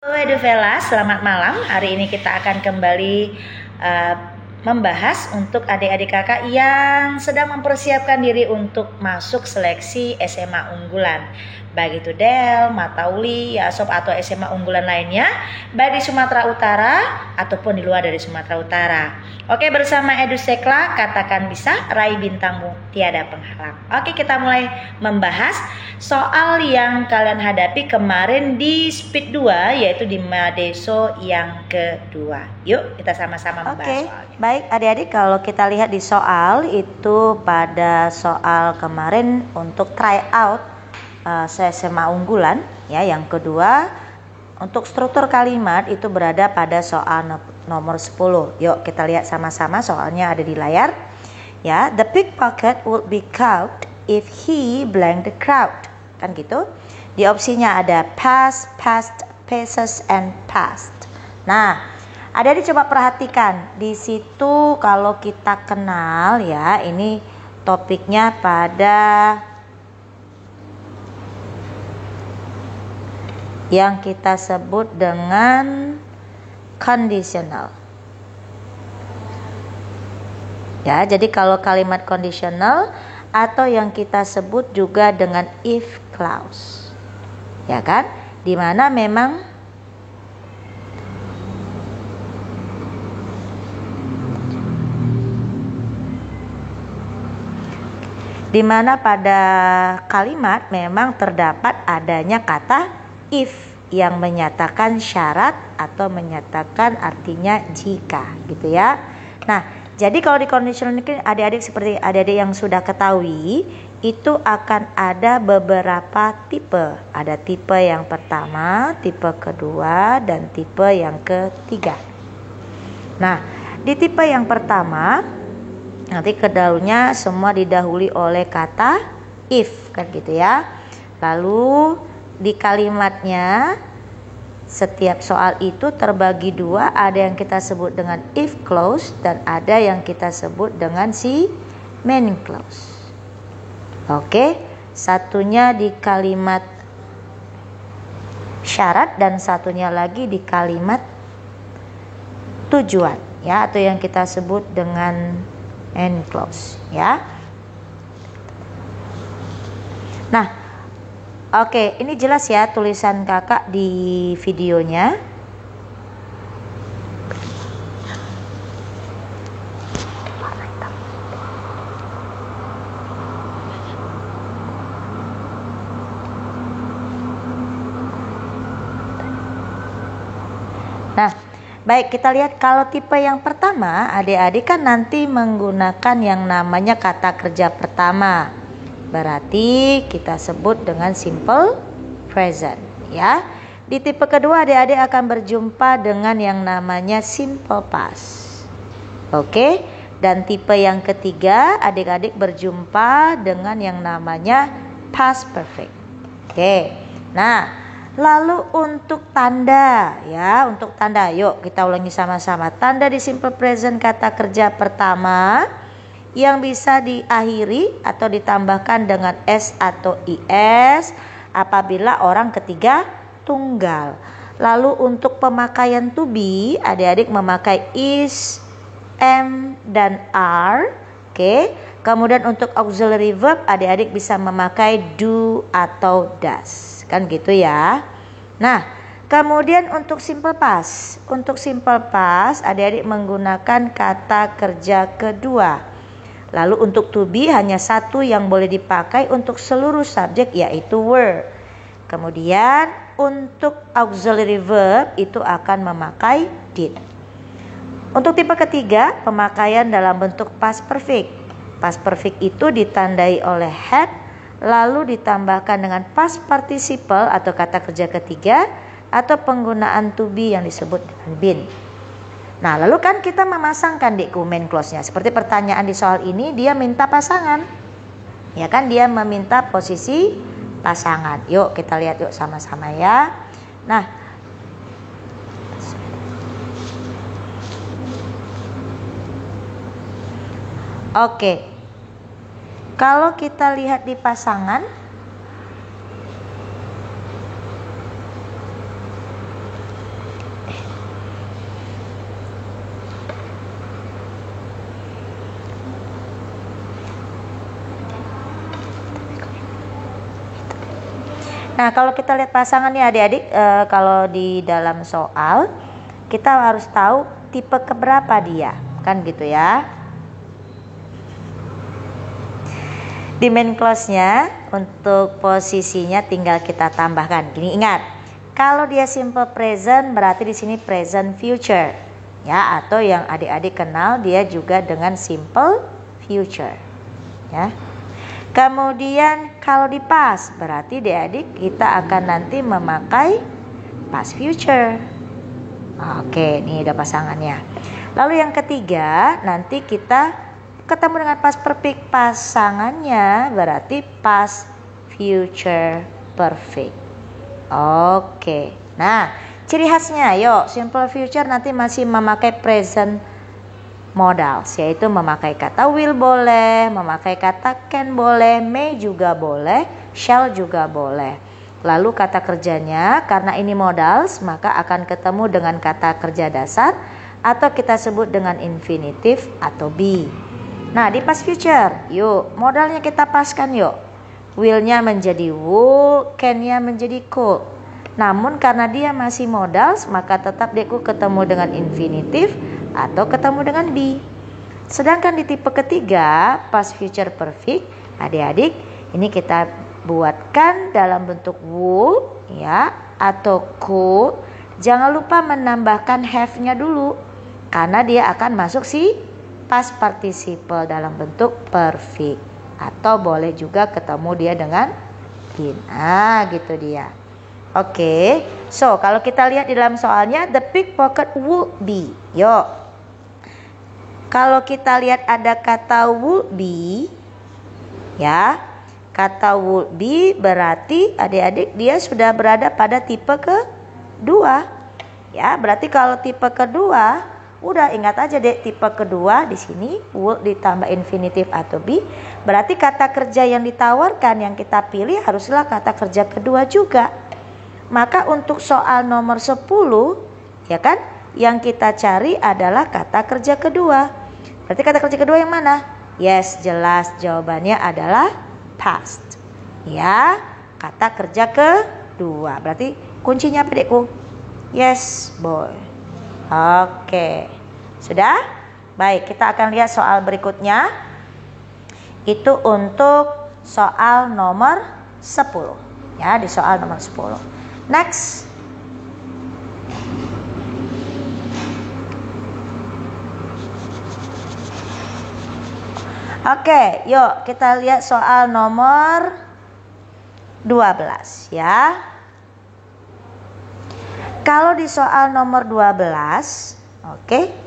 Halo Eduvela, selamat malam. Hari ini kita akan kembali membahas untuk adik-adik kakak yang sedang mempersiapkan diri untuk masuk seleksi SMA unggulan. Baik itu Del, Matauli, Yasop atau SMA unggulan lainnya, baik di Sumatera Utara ataupun di luar dari Sumatera Utara. Oke, bersama Edusekla, katakan bisa, raih bintangmu tiada penghalang. Oke, kita mulai membahas soal yang kalian hadapi kemarin di speed 2, yaitu di Madeso yang kedua. Yuk kita sama-sama membahas soalnya. Baik adik-adik, kalau kita lihat di soal itu pada soal kemarin untuk try out SMA unggulan ya, yang kedua untuk struktur kalimat itu berada pada soal nomor 10. Yuk kita lihat sama-sama, soalnya ada di layar ya. The pickpocket would be caught if he blank the crowd, kan gitu. Di opsinya ada pass, passed, passes, and passed. Nah, adik-adik coba perhatikan di situ, kalau kita kenal ya, ini topiknya pada yang kita sebut dengan conditional. Ya, jadi kalau kalimat conditional atau yang kita sebut juga dengan if clause. Ya kan? Dimana memang pada kalimat memang terdapat adanya kata if yang menyatakan syarat atau menyatakan artinya jika, gitu ya. Nah, jadi kalau di conditional ini adik-adik seperti adik-adik yang sudah ketahui, itu akan ada beberapa tipe. Ada tipe yang pertama, tipe kedua, dan tipe yang ketiga. Nah, di tipe yang pertama nanti kedahulunya semua didahului oleh kata if, kan gitu ya. Lalu di kalimatnya setiap soal itu terbagi dua, ada yang kita sebut dengan if clause dan ada yang kita sebut dengan si main clause. Oke, satunya di kalimat syarat dan satunya lagi di kalimat tujuan ya, atau yang kita sebut dengan end clause ya. Nah, oke, ini jelas ya tulisan kakak di videonya. Nah, baik, kita lihat kalau tipe yang pertama, adik-adik kan nanti menggunakan yang namanya kata kerja pertama. Berarti kita sebut dengan simple present ya. Di tipe kedua adik-adik akan berjumpa dengan yang namanya simple past. Oke. Dan tipe yang ketiga adik-adik berjumpa dengan yang namanya past perfect. Oke. Nah, lalu untuk tanda ya, untuk tanda yuk kita ulangi sama-sama. Tanda di simple present kata kerja pertama yang bisa diakhiri atau ditambahkan dengan s atau is apabila orang ketiga tunggal. Lalu untuk pemakaian to be, adik-adik memakai is, am, dan are. Oke. Kemudian untuk auxiliary verb, adik-adik bisa memakai do atau does, kan gitu ya. Nah, kemudian untuk simple past, adik-adik menggunakan kata kerja kedua. Lalu untuk to be hanya satu yang boleh dipakai untuk seluruh subjek, yaitu were. Kemudian untuk auxiliary verb itu akan memakai did. Untuk tipe ketiga, pemakaian dalam bentuk past perfect. Past perfect itu ditandai oleh had, lalu ditambahkan dengan past participle atau kata kerja ketiga, atau penggunaan to be yang disebut dengan been. Nah, lalu kan kita memasangkan di main clause-nya. Seperti pertanyaan di soal ini, dia minta pasangan. Ya kan, dia meminta posisi pasangan. Yuk kita lihat yuk sama-sama ya. Nah, oke. Kalau kita lihat di pasangan, Nah, kalau kita lihat pasangan nih adik-adik, kalau di dalam soal kita harus tahu tipe keberapa dia, kan gitu ya. Di main clause-nya untuk posisinya tinggal kita tambahkan. Gini, ingat, kalau dia simple present berarti di sini present future, ya, atau yang adik-adik kenal dia juga dengan simple future, ya. Kemudian kalau di past berarti adik-adik kita akan nanti memakai past future. Oke, ini udah pasangannya. Lalu yang ketiga nanti kita ketemu dengan past perfect, pasangannya berarti past future perfect. Oke. Nah, ciri khasnya yuk, simple future nanti masih memakai present modals, yaitu memakai kata will boleh, memakai kata can boleh, may juga boleh, shall juga boleh. Lalu kata kerjanya karena ini modals maka akan ketemu dengan kata kerja dasar atau kita sebut dengan infinitive atau be. Nah, di past future, yuk modalnya kita paskan yuk. Will-nya menjadi would, can-nya menjadi could. Namun karena dia masih modals maka tetap dia ketemu dengan infinitive atau ketemu dengan be. Sedangkan di tipe ketiga past future perfect, adik-adik ini kita buatkan dalam bentuk would, ya, atau could. Jangan lupa menambahkan have-nya dulu karena dia akan masuk si past participle dalam bentuk perfect, atau boleh juga ketemu dia dengan been. Gitu dia. Oke, so kalau kita lihat di dalam soalnya the pickpocket would be. Yuk, kalau kita lihat ada kata would be, ya, kata would be berarti adik-adik dia sudah berada pada tipe kedua. Ya, berarti kalau tipe kedua, udah ingat aja deh tipe kedua di sini would ditambah infinitive atau be. Berarti kata kerja yang ditawarkan yang kita pilih haruslah kata kerja kedua juga. Maka untuk soal nomor 10, ya kan, yang kita cari adalah kata kerja kedua. Berarti kata kerja kedua yang mana? Yes, jelas jawabannya adalah past. Ya, kata kerja kedua. Berarti kuncinya apa, Dekku? Yes, boy. Oke. Sudah? Baik, kita akan lihat soal berikutnya. Itu untuk soal nomor 10. Ya, di soal nomor 10. Next. Oke, yuk kita lihat soal nomor 12 ya. Kalau di soal nomor 12, oke.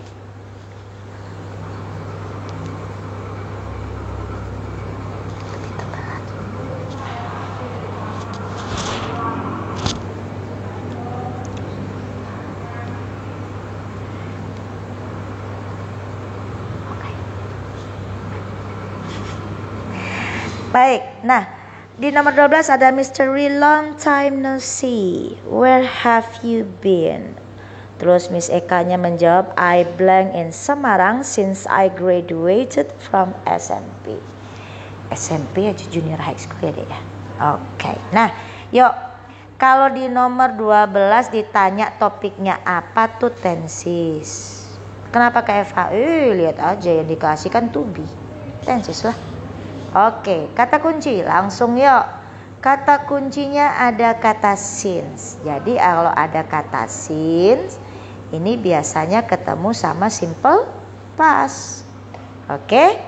Baik, nah di nomor 12 ada mystery long time no see. Where have you been? Terus Miss Eka-nya menjawab, I blank in Semarang since I graduated from SMP. SMP aja junior high school ya deh ya. Oke, nah yuk kalau di nomor 12 ditanya topiknya apa tuh tenses. Kenapa ke FH? Lihat aja yang dikasih kan to be. Tenses lah. Oke, kata kunci langsung yuk. Kata kuncinya ada kata since. Jadi kalau ada kata since, ini biasanya ketemu sama simple past. Oke.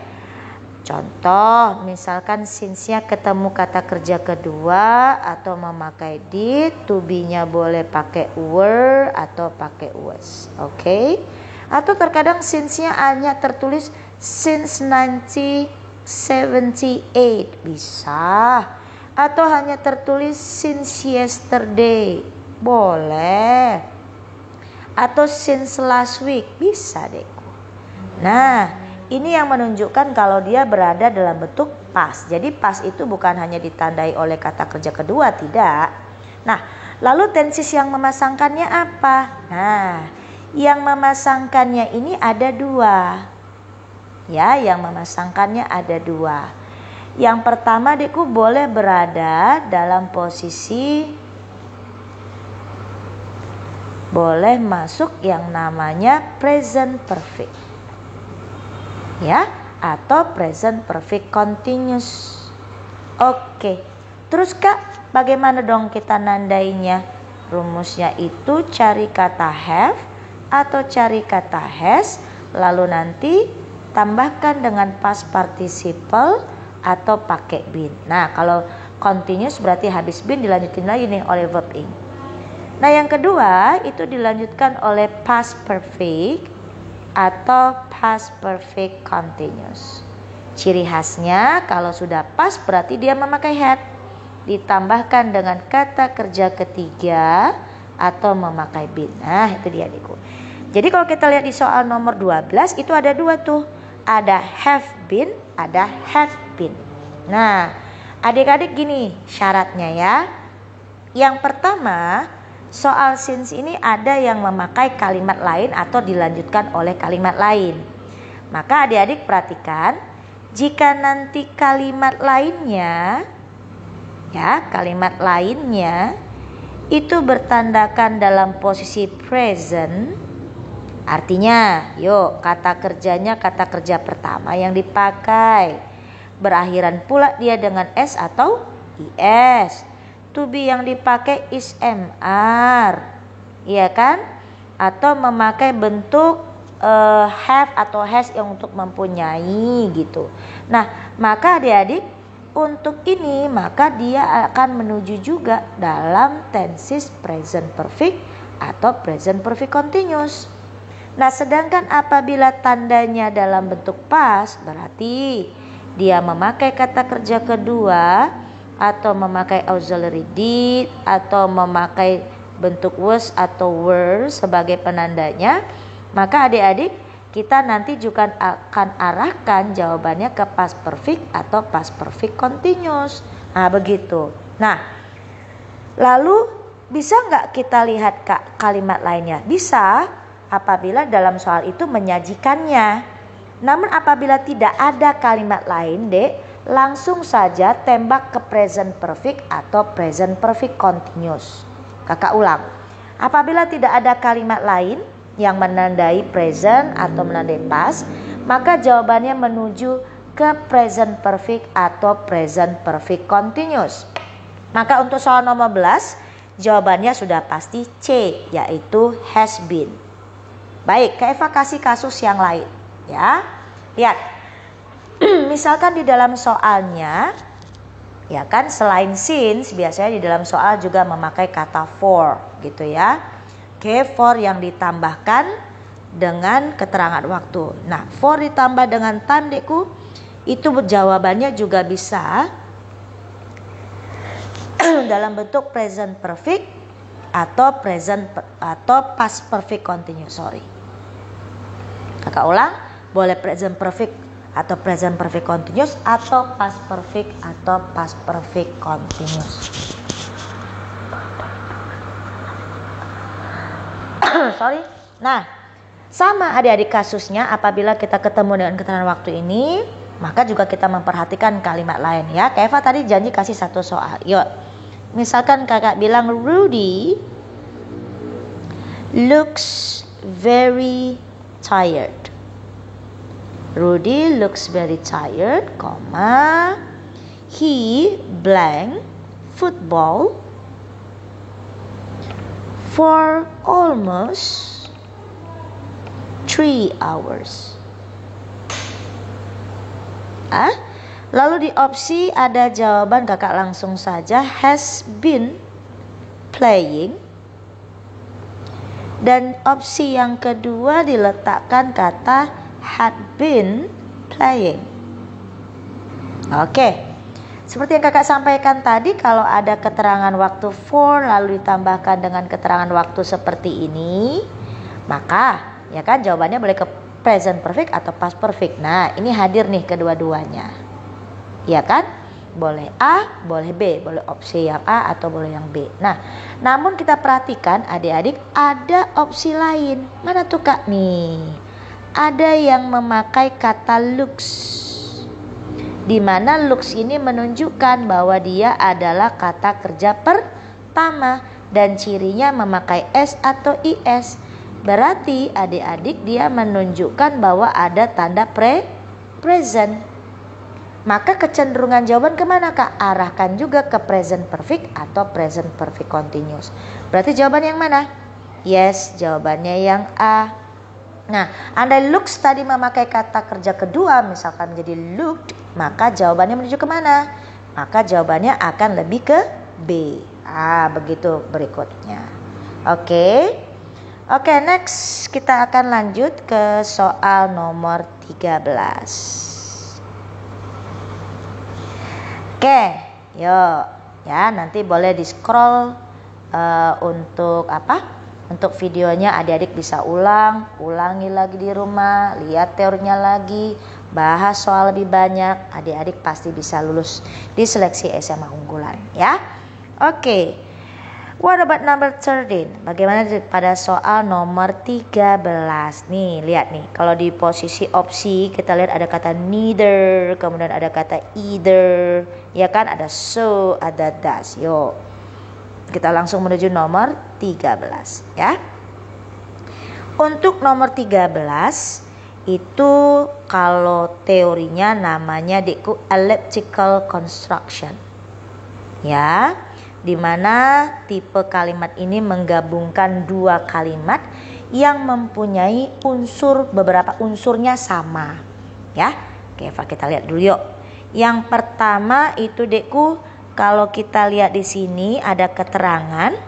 Contoh, misalkan since-nya ketemu kata kerja kedua atau memakai did, to be-nya boleh pakai were atau pakai was. Oke. Atau terkadang since-nya hanya tertulis since 1978 bisa, atau hanya tertulis since yesterday boleh, atau since last week bisa deh. Nah ini yang menunjukkan kalau dia berada dalam bentuk past. Jadi past itu bukan hanya ditandai oleh kata kerja kedua, tidak. Nah Lalu tenses yang memasangkannya apa? Nah, yang memasangkannya ini ada dua. Ya, yang memasangkannya ada dua. Yang pertama, adikku boleh berada dalam posisi, boleh masuk yang namanya present perfect. Ya, atau present perfect continuous. Oke. Terus Kak, bagaimana dong kita nandainya? Rumusnya itu cari kata have atau cari kata has, lalu nanti tambahkan dengan past participle atau pakai been. Nah, kalau continuous berarti habis been dilanjutin lagi nih oleh verb ing. Nah, yang kedua itu dilanjutkan oleh past perfect atau past perfect continuous. Ciri khasnya kalau sudah past berarti dia memakai had, ditambahkan dengan kata kerja ketiga atau memakai been. Nah, itu dia adikku. Jadi kalau kita lihat di soal nomor 12 itu ada dua tuh. Ada have been, ada had been. Nah, adik-adik gini syaratnya ya. Yang pertama, soal since ini ada yang memakai kalimat lain atau dilanjutkan oleh kalimat lain. Maka adik-adik perhatikan, jika nanti kalimat lainnya, ya kalimat lainnya itu bertandakan dalam posisi present, artinya yuk kata kerjanya kata kerja pertama yang dipakai, berakhiran pula dia dengan s atau is. To be yang dipakai is mr, iya kan? Atau memakai bentuk have atau has yang untuk mempunyai gitu. Nah, maka adik-adik untuk ini maka dia akan menuju juga dalam tenses present perfect atau present perfect continuous. Nah, sedangkan apabila tandanya dalam bentuk past berarti dia memakai kata kerja kedua atau memakai auxiliary did atau memakai bentuk was atau were sebagai penandanya, maka adik-adik kita nanti juga akan arahkan jawabannya ke past perfect atau past perfect continuous. Nah, begitu. Nah, lalu bisa nggak kita lihat kalimat lainnya? Bisa apabila dalam soal itu menyajikannya. Namun apabila tidak ada kalimat lain, Dek, langsung saja tembak ke present perfect atau present perfect continuous. Kakak ulang. Apabila tidak ada kalimat lain yang menandai present atau menandai past, maka jawabannya menuju ke present perfect atau present perfect continuous. Maka untuk soal nomor 11 jawabannya sudah pasti C, yaitu has been. Baik, ke evaluasi kasus yang lain ya. Lihat. Misalkan di dalam soalnya, ya kan, selain since biasanya di dalam soal juga memakai kata for gitu ya. Oke, for yang ditambahkan dengan keterangan waktu. Nah, for ditambah dengan time, Dekku, itu jawabannya juga bisa dalam bentuk present perfect atau past perfect continuous. Kakak ulang, boleh present perfect atau present perfect continuous atau past perfect atau past perfect continuous. Nah, sama adik-adik kasusnya apabila kita ketemu dengan keterangan waktu ini, maka juga kita memperhatikan kalimat lain ya. Kak Eva tadi janji kasih satu soal. Yuk. Misalkan kakak bilang Rudy looks very tired. Rudy looks very tired, he blank football for almost 3 hours. Lalu di opsi ada jawaban, kakak langsung saja has been playing. Dan opsi yang kedua diletakkan kata had been playing. Oke. Seperti yang kakak sampaikan tadi, kalau ada keterangan waktu for lalu ditambahkan dengan keterangan waktu seperti ini, maka ya kan jawabannya boleh ke present perfect atau past perfect. Nah, ini hadir nih kedua-duanya. Ya kan? Boleh A, boleh B, boleh opsi yang A atau boleh yang B. Nah, namun kita perhatikan adik-adik ada opsi lain. Mana tuh Kak nih? Ada yang memakai kata looks. Di mana looks ini menunjukkan bahwa dia adalah kata kerja pertama dan cirinya memakai S atau IS. Berarti adik-adik dia menunjukkan bahwa ada tanda present. Maka kecenderungan jawaban kemana Kak? Arahkan juga ke present perfect atau present perfect continuous. Berarti jawaban yang mana? Yes, jawabannya yang A. Nah, andai looks tadi memakai kata kerja kedua, misalkan menjadi looked, maka jawabannya menuju kemana? Maka jawabannya akan lebih ke B. Begitu berikutnya. Oke, next kita akan lanjut ke soal nomor 13. Oke, yuk ya, nanti boleh di scroll untuk untuk videonya adik-adik bisa ulangi lagi di rumah, lihat teorinya lagi, bahas soal lebih banyak, adik-adik pasti bisa lulus di seleksi SMA unggulan ya. Oke. What about number 13? Bagaimana pada soal nomor 13? Nih, lihat nih. Kalau di posisi opsi kita lihat ada kata neither, kemudian ada kata either, ya kan? Ada so, ada does. Yuk. Kita langsung menuju nomor 13 ya. Untuk nomor 13 itu kalau teorinya namanya elliptical construction. Ya. Di mana tipe kalimat ini menggabungkan dua kalimat yang mempunyai beberapa unsurnya sama ya. Oke, kita lihat dulu yuk. Yang pertama itu Dekku, kalau kita lihat di sini ada keterangan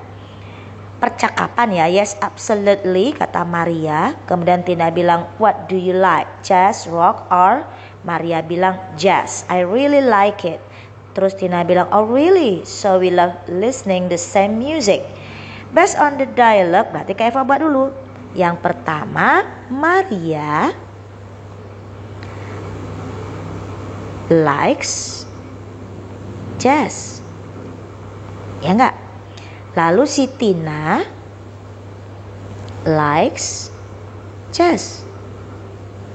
percakapan ya. Yes, absolutely kata Maria. Kemudian Tina bilang what do you like? Jazz, rock, or Maria bilang jazz. I really like it. Terus Tina bilang, oh really? So we love listening the same music. Based on the dialogue, berarti Kak Eva buat dulu. Yang pertama, Maria likes jazz. Ya enggak? Lalu si Tina likes jazz.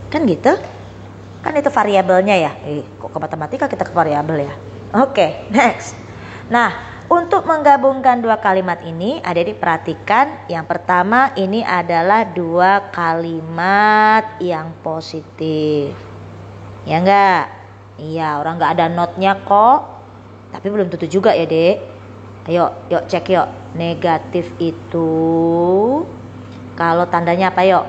Kan gitu? Kan itu variabelnya ya. Kok ke matematika kita ke variabel ya? Oke, next. Nah, untuk menggabungkan dua kalimat ini, adik-adik perhatikan yang pertama ini adalah dua kalimat yang positif. Ya enggak? Iya, orang enggak ada notnya kok. Tapi belum tentu juga ya, Dek. Ayo, yuk cek yuk. Negatif itu kalau tandanya apa yuk?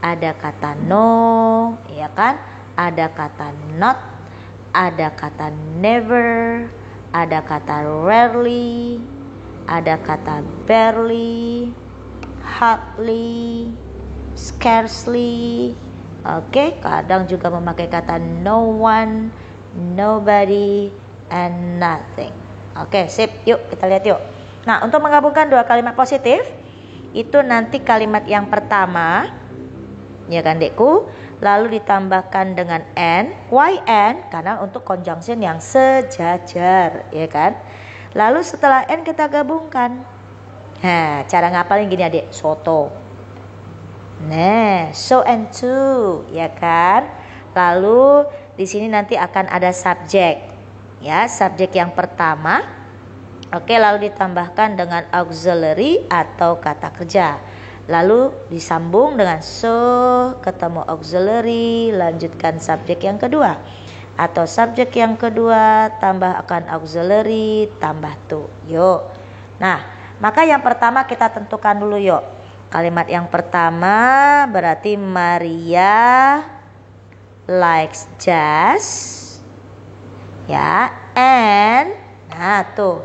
Ada kata no, ya kan? Ada kata not, ada kata never, ada kata rarely, ada kata barely, hardly, scarcely. Oke, kadang juga memakai kata no one, nobody, and nothing. Oke, sip. Yuk kita lihat yuk. Nah, untuk menggabungkan dua kalimat positif, itu nanti kalimat yang pertama, ya kan Dekku, lalu ditambahkan dengan n. Why n? Karena untuk conjunction yang sejajar, ya kan. Lalu setelah n kita gabungkan. Nah, cara ngapalin gini Adik, soto. Nah, so and to, ya kan. Lalu di sini nanti akan ada subjek. Ya, subjek yang pertama. Oke, lalu ditambahkan dengan auxiliary atau kata kerja. Lalu disambung dengan so, ketemu auxiliary, lanjutkan subjek yang kedua. Atau subjek yang kedua tambahkan auxiliary, tambah to. Yuk. Nah, maka yang pertama kita tentukan dulu yuk. Kalimat yang pertama berarti Maria likes jazz. Ya, and nah tuh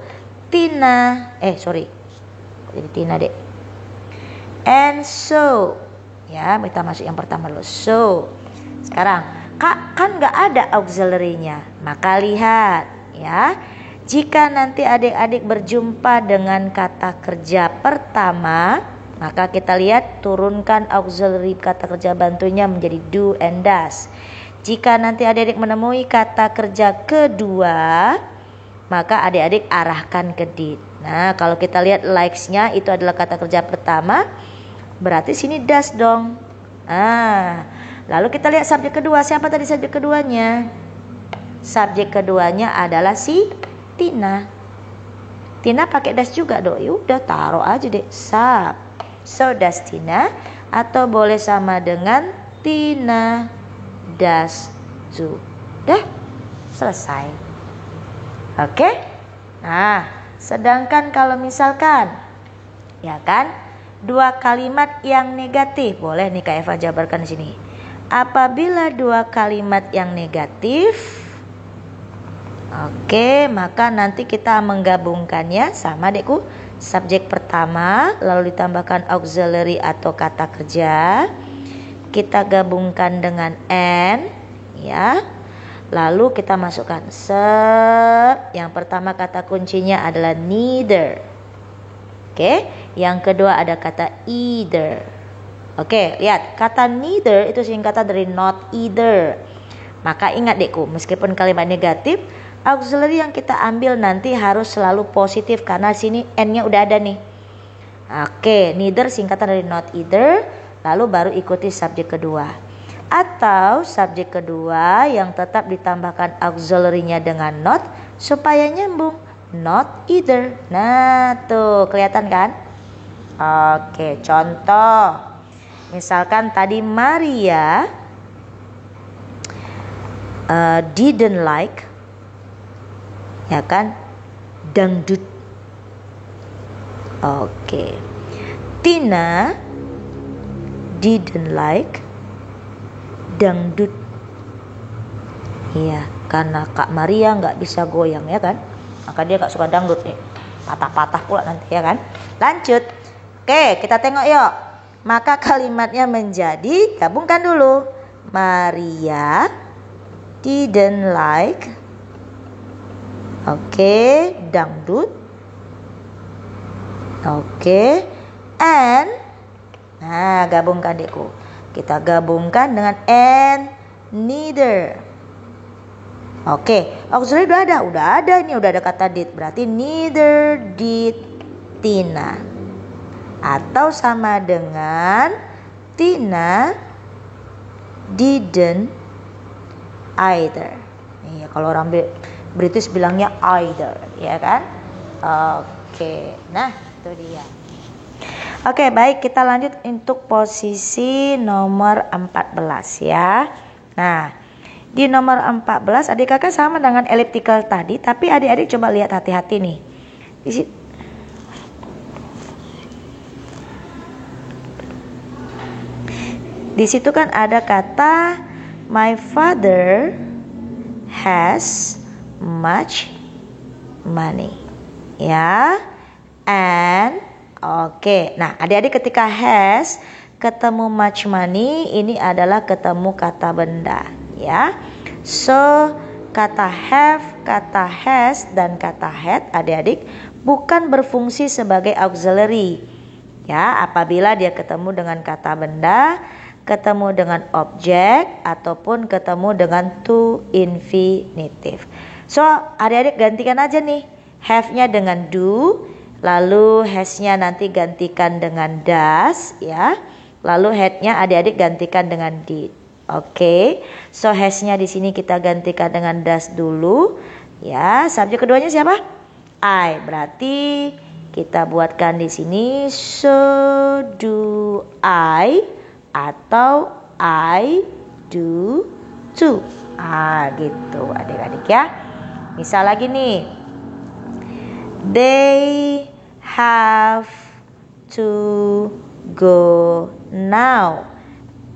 Tina, jadi Tina Dek. And so, ya kita masuk yang pertama dulu. So, sekarang Kak kan nggak ada auxiliary-nya, maka lihat ya. Jika nanti adik-adik berjumpa dengan kata kerja pertama, maka kita lihat turunkan auxiliary kata kerja bantunya menjadi do and does. Jika nanti adik-adik menemui kata kerja kedua, maka adik-adik arahkan ke did. Nah, kalau kita lihat likes-nya itu adalah kata kerja pertama, berarti sini does dong. Nah, lalu kita lihat subjek kedua. Siapa tadi subjek keduanya? Subjek keduanya adalah si Tina. Tina pakai does juga dong. Yaudah taruh aja deh sub. So does Tina, atau boleh sama dengan Tina does too. Dah selesai. Oke. Nah, sedangkan kalau misalkan ya kan, dua kalimat yang negatif, boleh nih Kak Eva jabarkan di sini. Apabila dua kalimat yang negatif, oke, maka nanti kita menggabungkannya sama adikku. Subjek pertama lalu ditambahkan auxiliary atau kata kerja. Kita gabungkan dengan and, ya. Lalu kita masukkan yang pertama kata kuncinya adalah neither. Oke, yang kedua ada kata either. Oke, lihat kata neither itu singkatan dari not either. Maka ingat dekku, meskipun kalimat negatif, auxiliary yang kita ambil nanti harus selalu positif karena sini n-nya udah ada nih. Oke, neither singkatan dari not either, lalu baru ikuti subjek kedua. Atau subjek kedua yang tetap ditambahkan auxiliary-nya dengan not supaya nyambung, not either. Nah, tuh kelihatan kan? Oke, contoh. Misalkan tadi Maria didn't like, ya kan, dangdut. Oke. Tina didn't like dangdut. Iya, karena Kak Maria nggak bisa goyang ya kan, maka dia nggak suka dangdut nih. Patah-patah pula nanti ya kan. Lanjut. Oke, kita tengok yuk. Maka kalimatnya menjadi, gabungkan dulu. Maria didn't like, oke, dangdut. Oke, and, nah gabungkan adikku. Kita gabungkan dengan and neither. Oke, auxiliary udah ada ini, udah ada kata did. Berarti neither did Tina. Atau sama dengan Tina didn't either. Iya, kalau orang British bilangnya either, ya kan? Oke, nah itu dia. Oke, baik, kita lanjut untuk posisi nomor 14 ya. Nah, di nomor 14 adik kakak sama dengan elliptical tadi, tapi adik-adik coba lihat hati-hati nih. Di situ kan ada kata my father has much money. Ya. And oke, nah adik-adik ketika has ketemu much money, ini adalah ketemu kata benda ya. So kata have, kata has, dan kata had adik-adik bukan berfungsi sebagai auxiliary ya, apabila dia ketemu dengan kata benda, ketemu dengan objek, ataupun ketemu dengan to infinitive. So adik-adik gantikan aja nih have-nya dengan do, lalu has-nya nanti gantikan dengan does ya. Lalu had-nya adik-adik gantikan dengan did. Oke. So has-nya di sini kita gantikan dengan does dulu ya. Subjek keduanya siapa? I. Berarti kita buatkan di sini so do I atau I do too. Gitu adik-adik ya. Misal lagi nih. They have to go now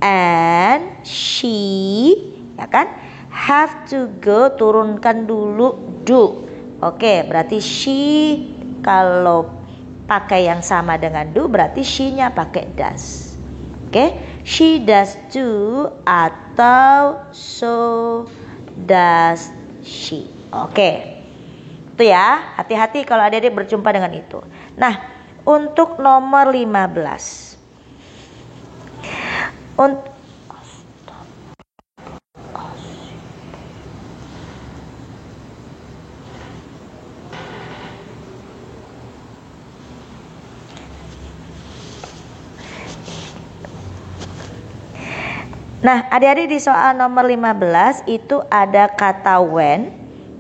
and she, ya kan, have to go turunkan dulu do. Oke, berarti she kalau pakai yang sama dengan do berarti she-nya pakai does. Oke, she does do atau so does she. Oke. Itu ya, hati-hati kalau adik-adik berjumpa dengan itu. Nah, untuk nomor 15. Nah, adik-adik di soal nomor 15 itu ada kata when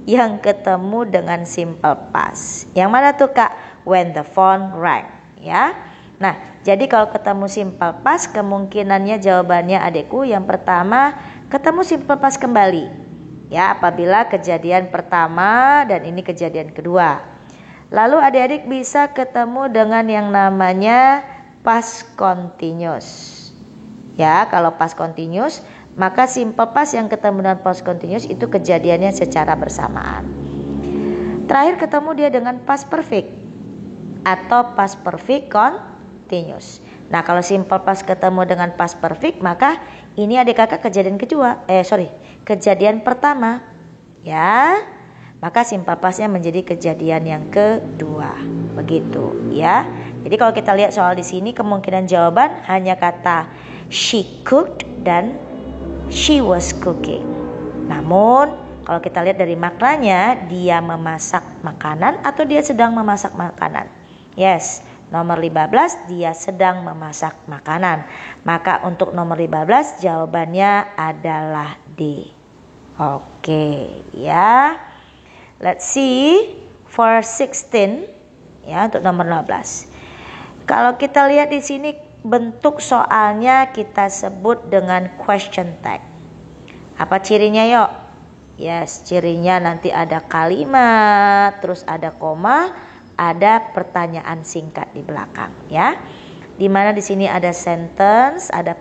yang ketemu dengan simple past. Yang mana tuh Kak? When the phone rang, ya. Nah, jadi kalau ketemu simple past kemungkinannya jawabannya adikku yang pertama ketemu simple past kembali. Ya, apabila kejadian pertama dan ini kejadian kedua. Lalu adik-adik bisa ketemu dengan yang namanya past continuous. Ya, kalau past continuous, maka simple past yang ketemu dengan past continuous itu kejadiannya secara bersamaan. Terakhir ketemu dia dengan past perfect atau past perfect continuous. Nah, kalau simple past ketemu dengan past perfect, maka ini adik kakak kejadian kejadian pertama. Ya, maka simple pastnya menjadi kejadian yang kedua. Begitu, ya. Jadi kalau kita lihat soal di sini kemungkinan jawaban hanya kata she cooked dan she was cooking. Namun kalau kita lihat dari maknanya, dia memasak makanan atau dia sedang memasak makanan. Yes, nomor 15 dia sedang memasak makanan. Maka untuk nomor 15 jawabannya adalah D. Oke, ya. Let's see for 16, ya, untuk nomor 15. Kalau kita lihat di sini bentuk soalnya kita sebut dengan question tag. Apa cirinya yuk? Yes, cirinya nanti ada kalimat, terus ada koma, ada pertanyaan singkat di belakang, ya. Dimana di sini ada sentence, ada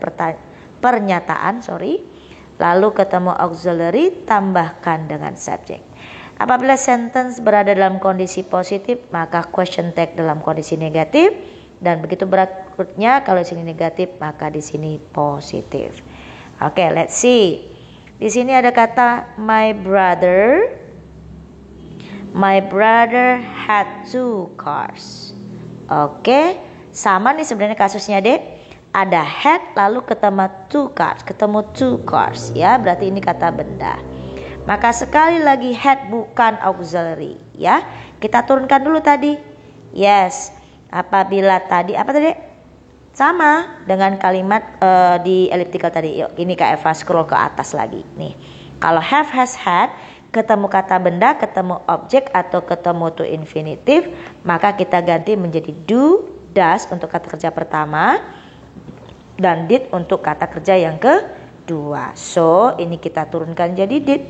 pernyataan, lalu ketemu auxiliary, tambahkan dengan subject. Apabila sentence berada dalam kondisi positif, maka question tag dalam kondisi negatif. Dan begitu berikutnya kalau di sini negatif maka di sini positif. Oke, let's see. Di sini ada kata my brother. My brother had 2 cars. Oke, sama nih sebenarnya kasusnya Dek. Ada had lalu ketemu 2 cars, ya. Berarti ini kata benda. Maka sekali lagi had bukan auxiliary, ya. Kita turunkan dulu tadi. Yes. Apabila tadi apa tadi? Sama dengan kalimat di elliptical tadi. Yuk, ini Kak Eva scroll ke atas lagi. Nih, kalau have, has, had, ketemu kata benda, ketemu objek atau ketemu to infinitive, maka kita ganti menjadi do, does untuk kata kerja pertama dan did untuk kata kerja yang kedua. So, ini kita turunkan jadi did.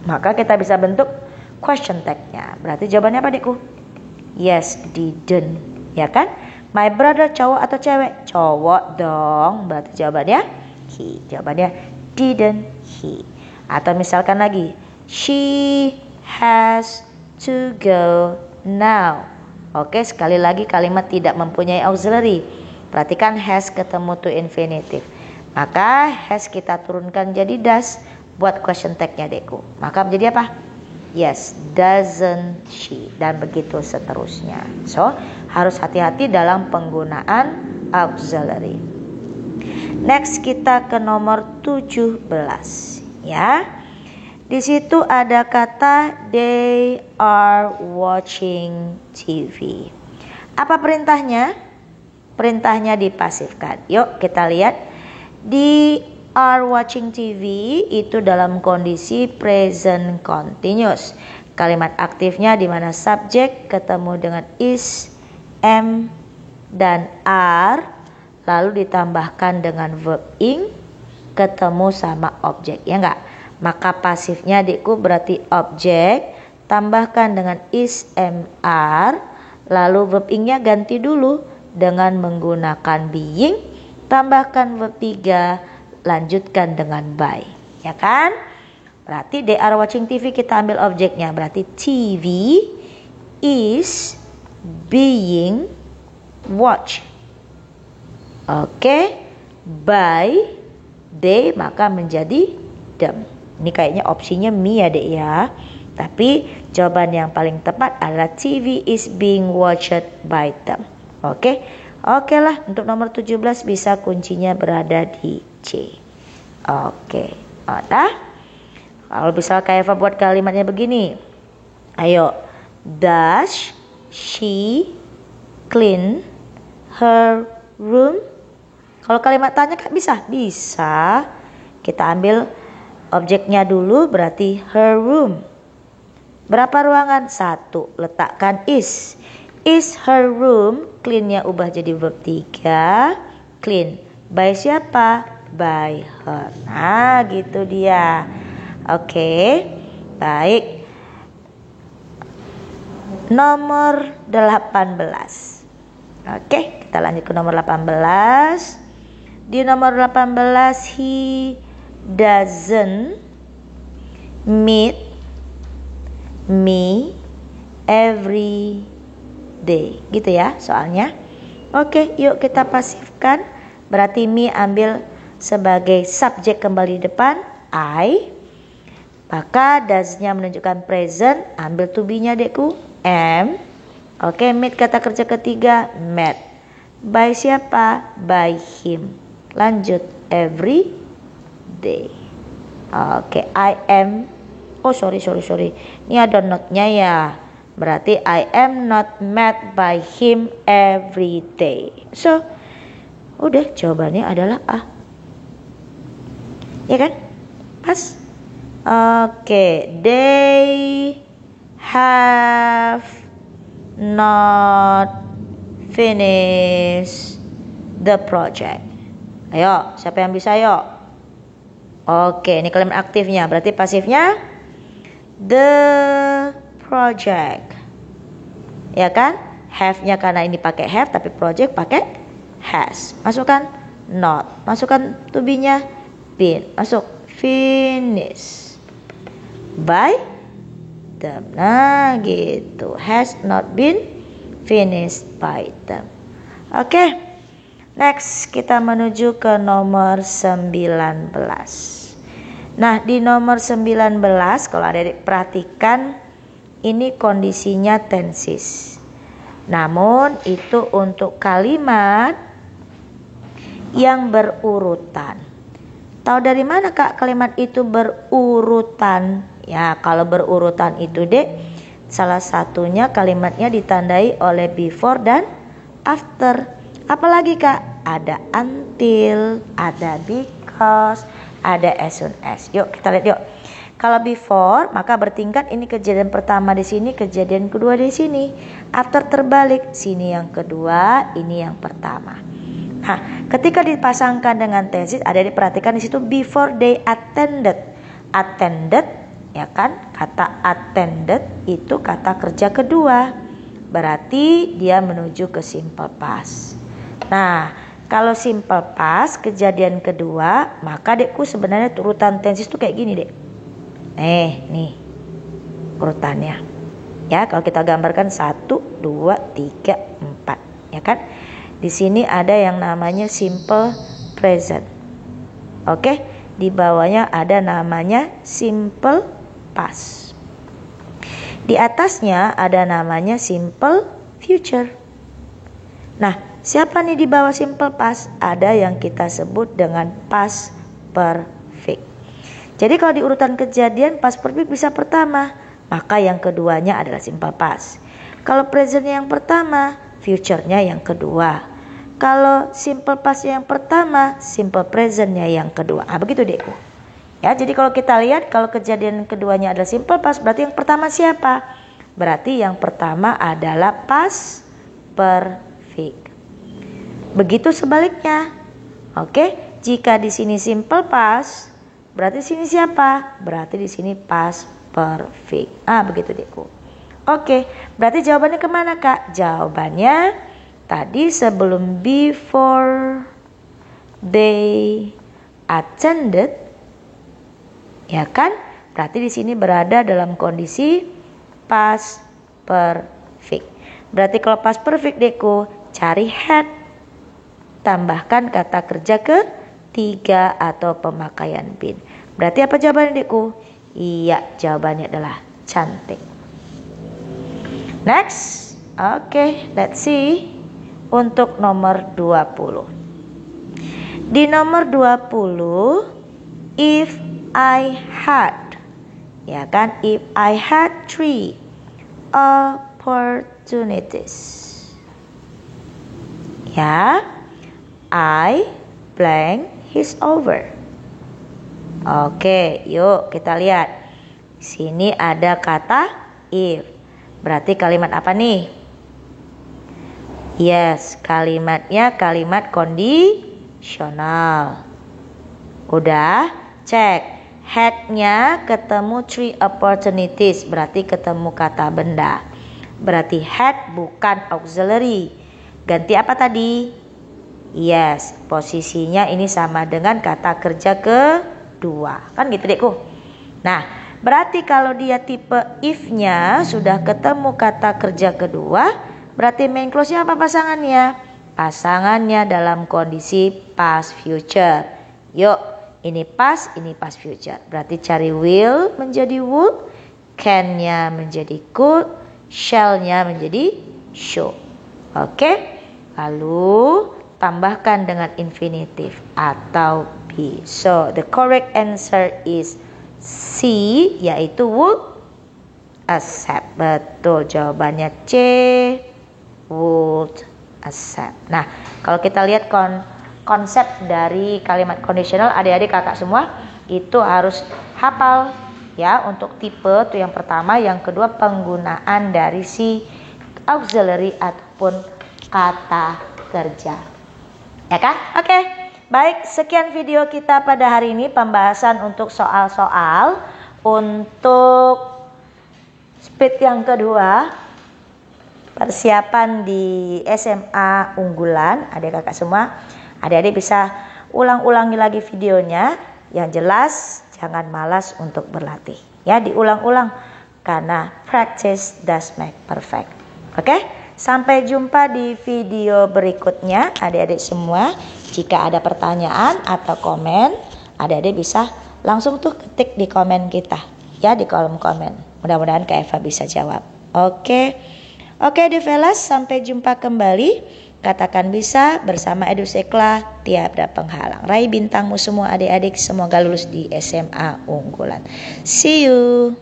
Maka kita bisa bentuk question tag-nya. Berarti jawabannya apa, Dekku? Yes, didn't, ya kan? My brother cowok atau cewek? Cowok dong. Berarti jawabannya he. Jawabannya didn't he. Atau misalkan lagi, she has to go now. Oke, sekali lagi kalimat tidak mempunyai auxiliary. Perhatikan has ketemu to infinitive. Maka has kita turunkan jadi does buat question tag-nya Dekku. Maka menjadi apa? Yes, doesn't she, dan begitu seterusnya. So, harus hati-hati dalam penggunaan auxiliary. Next kita ke nomor 17, ya. Di situ ada kata they are watching TV. Apa perintahnya? Perintahnya dipasifkan. Yuk kita lihat. Di are watching TV itu dalam kondisi present continuous. Kalimat aktifnya di mana subjek ketemu dengan is, am, dan are, lalu ditambahkan dengan verb ing, ketemu sama objek, ya enggak? Maka pasifnya Adikku berarti objek, tambahkan dengan is, am, are, lalu verb ingnya ganti dulu dengan menggunakan being, tambahkan verb 3, lanjutkan dengan by, ya kan? Berarti they are watching TV, kita ambil objeknya, berarti TV is being watched. Oke, by they maka menjadi them. Ini kayaknya opsinya me ya Dek ya. Tapi jawaban yang paling tepat adalah TV is being watched by them. Oke lah, untuk nomor 17 bisa kuncinya berada di C. Oke, udah. Kalau bisa kayak Eva buat kalimatnya begini. Ayo, does she clean her room? Kalau kalimat tanya Kak bisa? Bisa. Kita ambil objeknya dulu, berarti her room. Berapa ruangan? 1. Letakkan is. Is her room, clean-nya ubah jadi verb 3. Clean. By siapa? By her. Nah, gitu dia. Oke. Baik. Nomor 18. Oke, kita lanjut ke nomor 18. Di nomor 18, he doesn't meet me every day. Gitu ya soalnya. Oke, yuk kita pasifkan. Berarti me ambil sebagai subjek kembali depan, I. Maka does-nya menunjukkan present, ambil to be-nya dekku, am. Oke, meet kata kerja ketiga, met. By siapa? By him. Lanjut, every day. Oke, I am. Oh sorry. Ini ada not-nya ya. Berarti I am not met by him every day. So, udah jawabannya adalah A. Ya kan? Pas. Oke, they have not finished the project. Ayo, siapa yang bisa ayo? Oke, ini kalimat aktifnya. Berarti pasifnya the project. Ya kan? Have-nya karena ini pakai have, tapi project pakai has. Masukkan not. Masukkan to be-nya been. Masuk finish by them. Nah gitu. Has not been finished by them. Oke. Next kita menuju ke nomor 19. Nah di nomor 19 kalau adik-adik perhatikan ini kondisinya tenses. Namun itu untuk kalimat yang berurutan. Tahu dari mana Kak kalimat itu berurutan? Ya kalau berurutan itu dek, salah satunya kalimatnya ditandai oleh before dan after. Apalagi Kak? Ada until, ada because, ada as soon as. Yuk kita lihat yuk. Kalau before maka bertingkat, ini kejadian pertama di sini, kejadian kedua di sini. After terbalik, sini yang kedua, ini yang pertama. Nah, ketika dipasangkan dengan tenses, ada diperhatikan di situ before they attended. Attended, ya kan? Kata attended itu kata kerja kedua. Berarti dia menuju ke simple past. Nah, kalau simple past kejadian kedua, maka dekku sebenarnya urutan tenses itu kayak gini dek. Nih urutannya. Ya, kalau kita gambarkan 1, 2, 3, 4, ya kan? Di sini ada yang namanya simple present. Oke, di bawahnya ada namanya simple past. Di atasnya ada namanya simple future. Nah, siapa nih di bawah simple past? Ada yang kita sebut dengan past perfect. Jadi kalau di urutan kejadian past perfect bisa pertama, maka yang keduanya adalah simple past. Kalau presentnya yang pertama, future-nya yang kedua. Kalau simple past yang pertama, simple present-nya yang kedua. Begitu dekku. Ya, jadi kalau kita lihat kalau kejadian keduanya adalah simple past, berarti yang pertama siapa? Berarti yang pertama adalah past perfect. Begitu sebaliknya. Oke, jika di sini simple past, berarti sini siapa? Berarti di sini past perfect. Begitu dekku. Oke, berarti jawabannya kemana Kak? Jawabannya tadi sebelum before they attended, ya kan? Berarti di sini berada dalam kondisi past perfect. Berarti kalau past perfect dekku, cari had, tambahkan kata kerja ketiga atau pemakaian been. Berarti apa jawabannya dekku? Iya, jawabannya adalah cantik. Next. Oke, let's see. Untuk nomor 20. Di nomor 20, if I had, ya kan? If I had 3 opportunities. Ya, I blank is over. Oke, yuk kita lihat. Sini ada kata if. Berarti kalimat apa nih? Yes, kalimatnya kalimat kondisional. Udah, cek. Had-nya ketemu 3 opportunities, berarti ketemu kata benda. Berarti had bukan auxiliary. Ganti apa tadi? Yes, posisinya ini sama dengan kata kerja kedua. Kan gitu dekku. Nah, berarti kalau dia tipe if-nya sudah ketemu kata kerja kedua, berarti main clause-nya apa pasangannya? Pasangannya dalam kondisi past future. Yuk, ini past future. Berarti cari will menjadi would, can-nya menjadi could, shall-nya menjadi should. Oke? Lalu tambahkan dengan infinitive atau be. So, the correct answer is C, yaitu would accept. Betul, jawabannya C, would accept. Nah, kalau kita lihat konsep dari kalimat kondisional, adik-adik kakak semua itu harus hafal ya, untuk tipe itu yang pertama, yang kedua penggunaan dari si auxiliary ataupun kata kerja. Ya kan? Oke. Baik, sekian video kita pada hari ini, pembahasan untuk soal-soal untuk speed yang kedua, persiapan di SMA unggulan. Adik kakak semua, adik-adik bisa ulang-ulangi lagi videonya. Yang jelas jangan malas untuk berlatih ya, diulang-ulang karena practice does make perfect. Oke, sampai jumpa di video berikutnya adik-adik semua. Jika ada pertanyaan atau komen, adik-adik bisa langsung tuh ketik di komen kita ya, di kolom komen. Mudah-mudahan Kak Eva bisa jawab. Oke, Develas, sampai jumpa kembali. Katakan bisa bersama Edusekla, tiada penghalang. Raih bintangmu semua adik-adik, semoga lulus di SMA unggulan. See you.